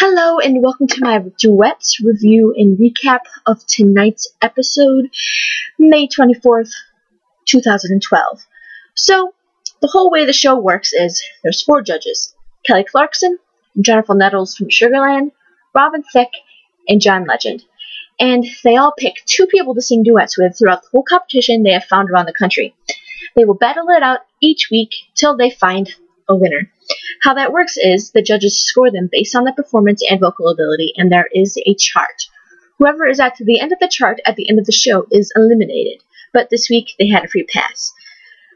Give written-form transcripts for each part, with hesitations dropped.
Hello and welcome to my Duets review and recap of tonight's episode, May 24th, 2012. So, the whole way the show works is there's 4 judges: Kelly Clarkson, Jennifer Nettles from Sugarland, Robin Thicke, and John Legend. And they all pick 2 people to sing duets with throughout the whole competition they have found around the country. They will battle it out each week till they find a winner. How that works is the judges score them based on their performance and vocal ability, and there is a chart. Whoever is at the end of the chart at the end of the show is eliminated, but this week they had a free pass.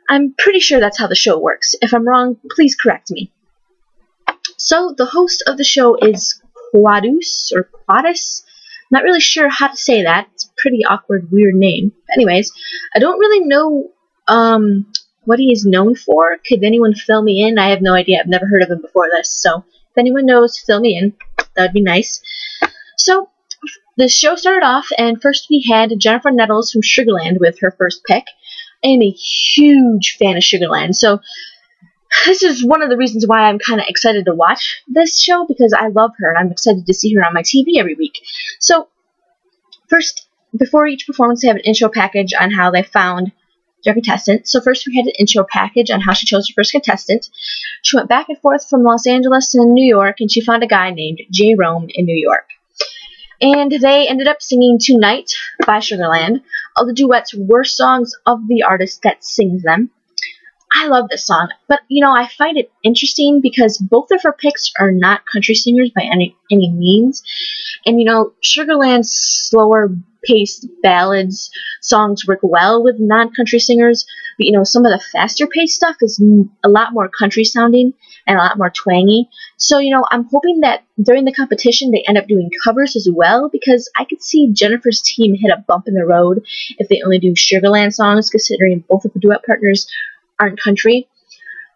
I'm pretty sure that's how the show works. If I'm wrong, please correct me. So the host of the show is Quadus. Not really sure how to say that. It's a pretty awkward, weird name. Anyways, I don't really know what he is known for. Could anyone fill me in? I have no idea. I've never heard of him before this. So if anyone knows, fill me in. That would be nice. So the show started off, and first we had Jennifer Nettles from Sugarland with her first pick. I am a huge fan of Sugarland, so this is one of the reasons why I'm kind of excited to watch this show, because I love her and I'm excited to see her on my TV every week. So first, before each performance, they have an intro package on how they found their contestant. So first we had an intro package on how she chose her first contestant. She went back and forth from Los Angeles and New York, and she found a guy named J.Rome in New York. And they ended up singing Tonight by Sugarland. All the duets were songs of the artist that sings them. I love this song, but I find it interesting because both of her picks are not country singers by any means. And Sugarland's slower paced ballads songs work well with non-country singers, but some of the faster paced stuff is a lot more country sounding and a lot more twangy. So I'm hoping that during the competition they end up doing covers as well, because I could see Jennifer's team hit a bump in the road if they only do Sugarland songs, considering both of the duet partners aren't country.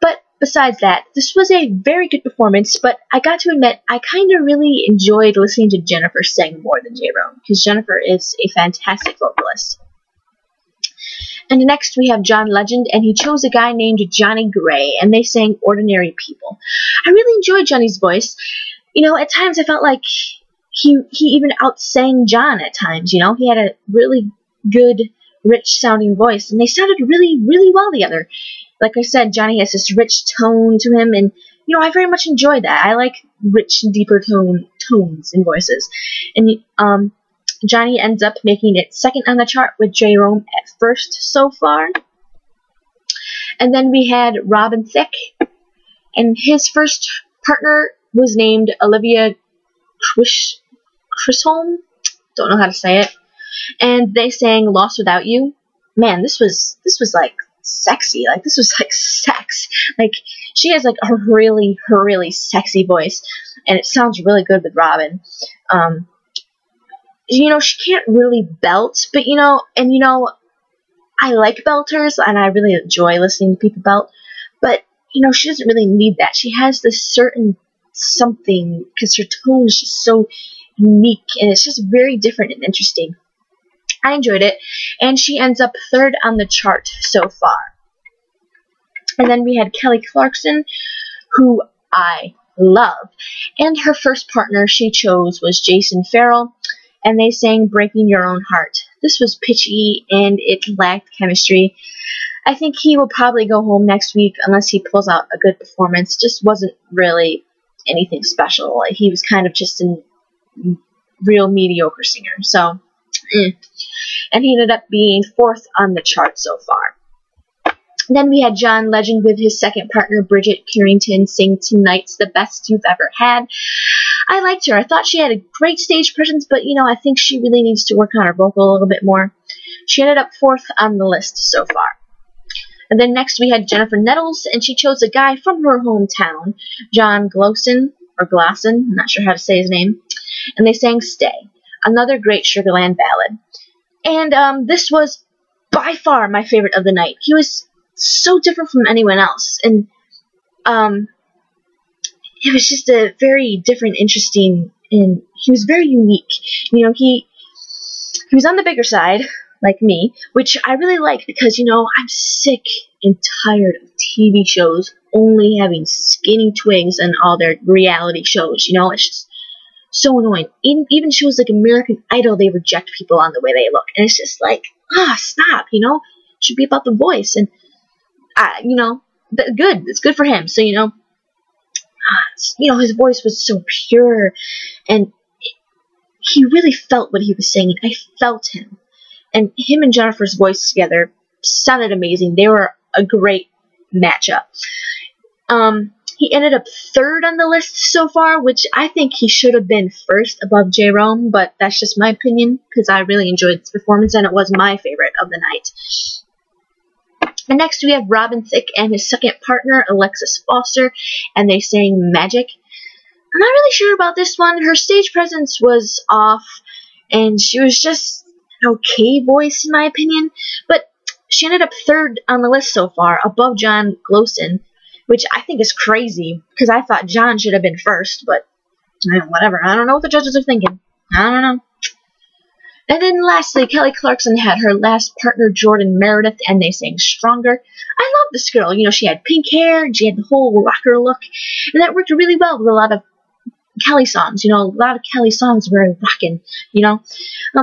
But besides that, this was a very good performance, but I got to admit, I kind of really enjoyed listening to Jennifer sing more than J.Rome, because Jennifer is a fantastic vocalist. And next we have John Legend, and he chose a guy named Johnny Gray, and they sang Ordinary People. I really enjoyed Johnny's voice. At times I felt like he even outsang John at times. He had a really good, rich sounding voice, and they sounded really, really well together. Like I said, Johnny has this rich tone to him, and I very much enjoyed that. I like rich, deeper tones in voices. And Johnny ends up making it second on the chart with J.Rome at first so far. And then we had Robin Thicke, and his first partner was named Olivia Chisholm. Don't know how to say it. And they sang Lost Without You. Man, this was like sexy. Like, this was like sex. Like, she has like a really, really sexy voice, and it sounds really good with Robin. She can't really belt, but I like belters, and I really enjoy listening to people belt, but she doesn't really need that. She has this certain something, because her tone is just so unique, and it's just very different and interesting. I enjoyed it, and she ends up third on the chart so far. And then we had Kelly Clarkson, who I love, and her first partner she chose was Ferol, and they sang Breaking Your Own Heart. This was pitchy, and it lacked chemistry. I think he will probably go home next week unless he pulls out a good performance. Just wasn't really anything special. Like, he was kind of just a real mediocre singer. So, And he ended up being fourth on the chart so far. Then we had John Legend with his second partner, Bridget Carrington, sing Tonight's the Best You've Ever Had. I liked her. I thought she had a great stage presence, but I think she really needs to work on her vocal a little bit more. She ended up fourth on the list so far. And then next we had Jennifer Nettles, and she chose a guy from her hometown, Glosson, I'm not sure how to say his name, and they sang Stay, another great Sugarland ballad. And this was by far my favorite of the night. He was so different from anyone else, and it was just a very different, interesting, and he was very unique. He was on the bigger side, like me, which I really like, because I'm sick and tired of TV shows only having skinny twigs and all their reality shows. It's just So annoying. Even shows like American Idol, they reject people on the way they look. And it's just like, stop, you know? It should be about the voice. And, you know, good. It's good for him. So, you know, his voice was so pure. And he really felt what he was saying. I felt him. And him and Jennifer's voice together sounded amazing. They were a great matchup. He ended up third on the list so far, which I think he should have been first above J.Rome, but that's just my opinion, because I really enjoyed this performance, and it was my favorite of the night. And next we have Robin Thicke and his second partner, Alexis Foster, and they sang Magic. I'm not really sure about this one. Her stage presence was off, and she was just an okay voice, in my opinion, but she ended up third on the list so far, above John Glosson, which I think is crazy, because I thought John should have been first, but whatever. I don't know what the judges are thinking. I don't know. And then lastly, Kelly Clarkson had her last partner, Jordan Meredith, and they sang Stronger. I love this girl. You know, she had pink hair, and she had the whole rocker look, and that worked really well with a lot of Kelly songs. You know, a lot of Kelly songs were rocking, you know.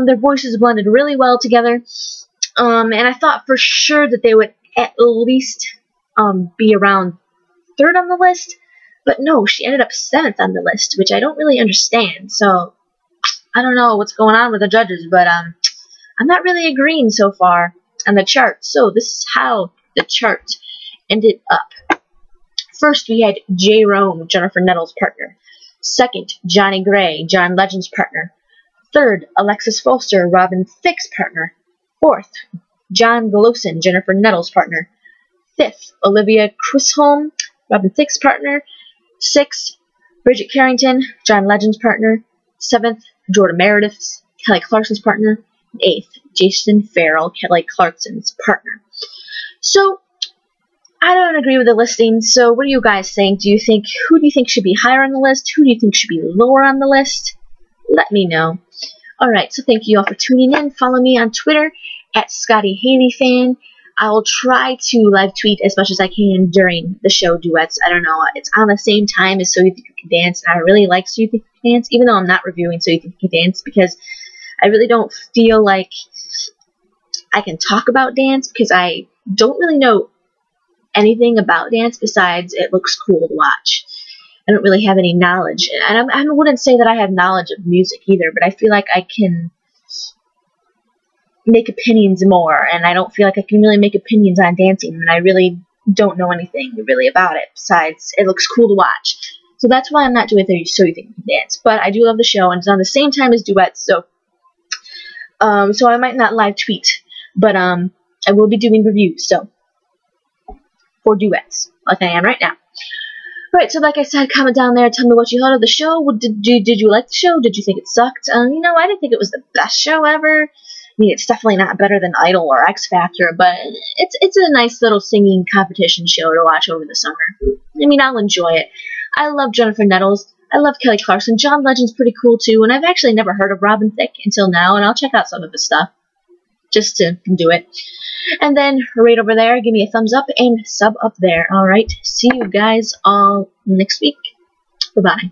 Their voices blended really well together, and I thought for sure that they would at least be around third on the list, but no, she ended up 7th on the list, which I don't really understand. So I don't know what's going on with the judges, but I'm not really agreeing so far on the chart. So this is how the chart ended up. First, we had J.Rome, Jennifer Nettles' partner. Second, Johnny Gray, John Legend's partner. Third, Alexis Foster, Robin Thicke's partner. Fourth, John Glosson, Jennifer Nettles' partner. Fifth, Olivia Chisholm, Robin Thicke's partner. Sixth, Bridget Carrington, John Legend's partner. Seventh, Jordan Meredith, Kelly Clarkson's partner. And eighth, Jason Ferol, Kelly Clarkson's partner. So, I don't agree with the listing, so what do you guys think? Who do you think should be higher on the list? Who do you think should be lower on the list? Let me know. Alright, so thank you all for tuning in. Follow me on Twitter at ScottyHaleyFan. I will try to live tweet as much as I can during the show Duets. I don't know, it's on the same time as So You Think You Can Dance, and I really like So You Think You Can Dance, even though I'm not reviewing So You Think You Can Dance, because I really don't feel like I can talk about dance, because I don't really know anything about dance besides it looks cool to watch. I don't really have any knowledge, and I wouldn't say that I have knowledge of music either, but I feel like I can make opinions more, and I don't feel like I can really make opinions on dancing, and I really don't know anything really about it besides it looks cool to watch. So that's why I'm not doing So You Think You Can Dance, but I do love the show, and it's on the same time as Duets, so I might not live tweet, but I will be doing reviews, so for Duets, like I am right now. Alright, so like I said, comment down there, tell me what you thought of the show. Did you like the show? Did you think it sucked? You know, I didn't think it was the best show ever. I mean, it's definitely not better than Idol or X Factor, but it's a nice little singing competition show to watch over the summer. I mean, I'll enjoy it. I love Jennifer Nettles. I love Kelly Clarkson. John Legend's pretty cool, too, and I've actually never heard of Robin Thicke until now, and I'll check out some of his stuff just to do it. And then, right over there, give me a thumbs up and sub up there. Alright, see you guys all next week. Bye-bye.